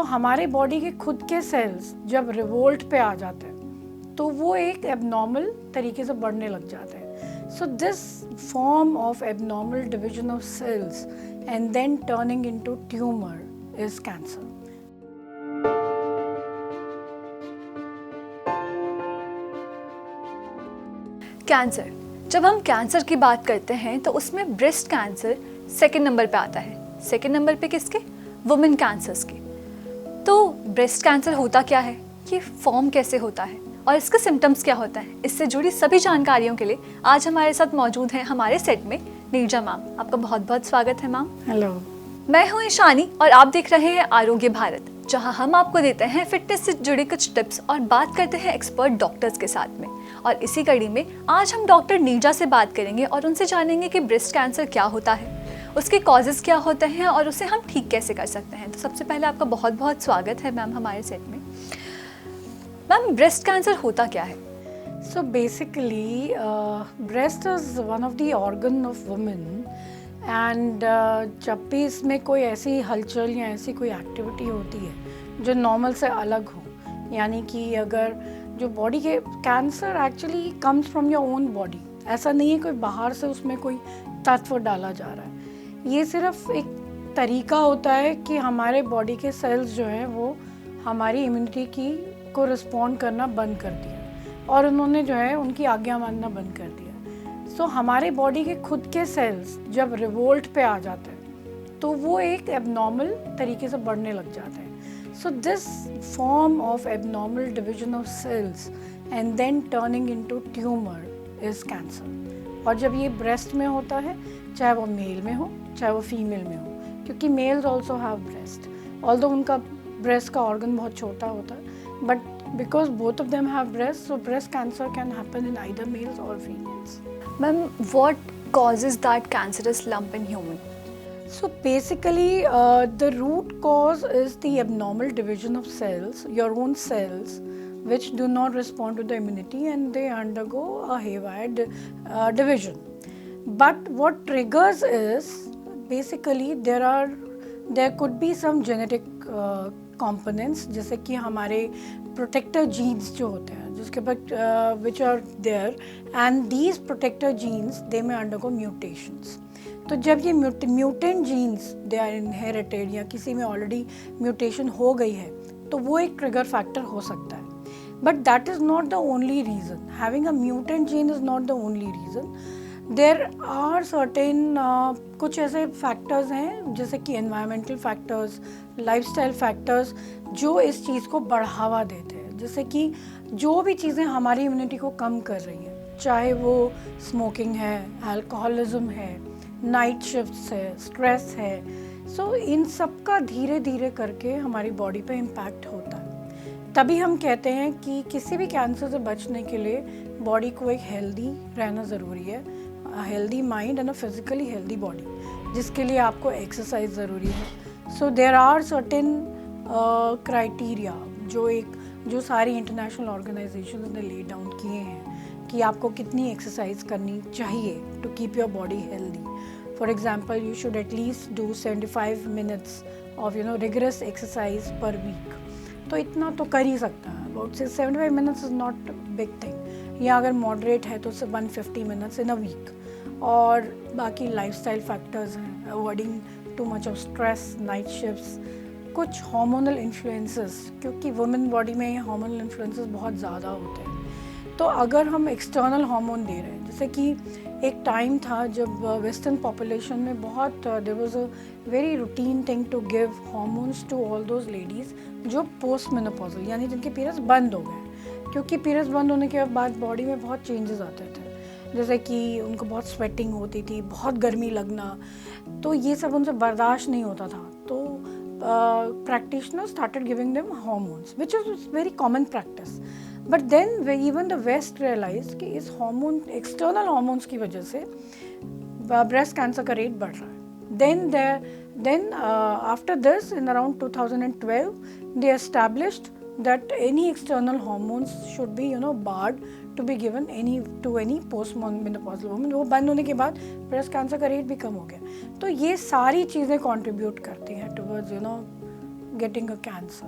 हमारे बॉडी के खुद के सेल्स जब रिवोल्ट पे आ जाते हैं तो वो एक एबनॉर्मल तरीके से बढ़ने लग जाते हैं. So this form of abnormal division of cells and then turning into tumour is cancer. Cancer, जब हम कैंसर की बात करते हैं तो उसमें ब्रेस्ट कैंसर सेकंड नंबर पे आता है. सेकंड नंबर पे किसके? वुमेन कैंसर्स के. तो ब्रेस्ट कैंसर होता क्या है, ये फॉर्म कैसे होता है और इसके सिम्टम्स क्या होता है, इससे जुड़ी सभी जानकारियों के लिए आज हमारे साथ मौजूद हैं हमारे सेट में नीरजा मैम. आपका बहुत बहुत स्वागत है मैम. हेलो, मैं हूँ ईशानी और आप देख रहे हैं आरोग्य भारत, जहाँ हम आपको देते हैं फिटनेस से जुड़ी कुछ टिप्स और बात करते हैं एक्सपर्ट डॉक्टर्स के साथ में. और इसी कड़ी में आज हम डॉक्टर नीरजा से बात करेंगे और उनसे जानेंगे कि ब्रेस्ट कैंसर क्या होता है, उसके कॉजेज़ क्या होते हैं और उसे हम ठीक कैसे कर सकते हैं. तो सबसे पहले आपका बहुत बहुत स्वागत है मैम हमारे सेट में. मैम, ब्रेस्ट कैंसर होता क्या है? So basically breast is one of the organ of women and जब भी इसमें कोई ऐसी हलचल या ऐसी कोई एक्टिविटी होती है जो नॉर्मल से अलग हो, यानी कि अगर जो बॉडी के cancer actually comes from your own body, ऐसा नहीं है कोई बाहर से उसमें कोई तत्व डाला जा रहा है. ये सिर्फ एक तरीका होता है कि हमारे बॉडी के सेल्स जो हैं वो हमारी इम्यूनिटी की को रिस्पॉन्ड करना बंद कर दिया और उन्होंने जो है उनकी आज्ञा मानना बंद कर दिया. हमारे बॉडी के खुद के सेल्स जब रिवोल्ट पे आ जाते हैं तो वो एक एबनॉर्मल तरीके से बढ़ने लग जाते हैं. So this form of abnormal division of cells and then turning into tumor is cancer. और जब ये breast में होता है, चाहे वो मेल में हो चाहे वो फीमेल में हो, क्योंकि males also have breast, although उनका breast का organ बहुत छोटा होता है, but because both of them have breast, so breast cancer can happen in either males or females. Ma'am, what causes that cancerous lump in human? So basically, the root cause is the abnormal division of cells, your own cells, which do not respond to the immunity and they undergo a haywire division. But what triggers is basically there could be some genetic components, जैसे कि हमारे protector genes जो होते हैं, जिसके बाद which are there, and these protector genes they may undergo mutations. तो जब ये mutant genes they are inherited या किसी में ऑलरेडी म्यूटेशन हो गई है तो वो एक ट्रिगर फैक्टर हो सकता है. But that is not the only reason. Having a mutant gene is not the only reason. There are certain कुछ ऐसे फैक्टर्स हैं जैसे कि एनवायरमेंटल फैक्टर्स, लाइफस्टाइल फैक्टर्स जो इस चीज़ को बढ़ावा देते हैं. जैसे कि जो भी चीज़ें हमारी इम्यूनिटी को कम कर रही हैं, चाहे वो स्मोकिंग है, अल्कोहलिज्म है, नाइट शिफ्ट्स है, स्ट्रेस है, सो इन सब का धीरे धीरे करके हमारी बॉडी पे इम्पैक्ट होता है. तभी हम कहते हैं कि किसी भी कैंसर से बचने के लिए बॉडी को एक हेल्दी रहना ज़रूरी है, healthy mind and a physically healthy body, जिसके लिए आपको एक्सरसाइज ज़रूरी है. So there are certain criteria जो सारी इंटरनेशनल ऑर्गेनाइजेशंस ने ले डाउन किए हैं कि आपको कितनी एक्सरसाइज करनी चाहिए to keep your body healthy. For example, you should at least do 75 minutes of rigorous exercise per week. तो इतना तो कर ही सकता है. About 75 minutes is not a big thing. या अगर moderate है तो 150 minutes in a week. और बाकी lifestyle factors हैं, avoiding too much of stress, night shifts, कुछ hormonal influences, क्योंकि women body में ये hormonal influences बहुत ज़्यादा होते हैं. तो अगर हम एक्सटर्नल हार्मोन दे रहे हैं, जैसे कि एक टाइम था जब वेस्टर्न पॉपुलेशन में बहुत there was a very routine thing to give hormones to all those ladies जो पोस्ट मेनोपॉजल, यानी जिनके पीरियड्स बंद हो गए, क्योंकि पीरियड्स बंद होने के बाद बॉडी में बहुत चेंजेस आते थे. जैसे कि उनको बहुत स्वेटिंग होती थी, बहुत गर्मी लगना, तो ये सब उनसे बर्दाश्त नहीं होता था. तो practitioners started giving them hormones, which is very common practice. But then even the West realized कि इस हार्मोन, एक्सटर्नल हार्मोन्स की वजह से ब्रेस्ट कैंसर का रेट बढ़ रहा है. Then after this, in around 2012, they established that any external hormones should be barred to be given to any post-menopausal woman. वो बंद होने के बाद ब्रेस्ट कैंसर का रेट भी कम हो गया. तो ये सारी चीज़ें कंट्रीब्यूट करती हैं टुवर्ड्स getting a cancer.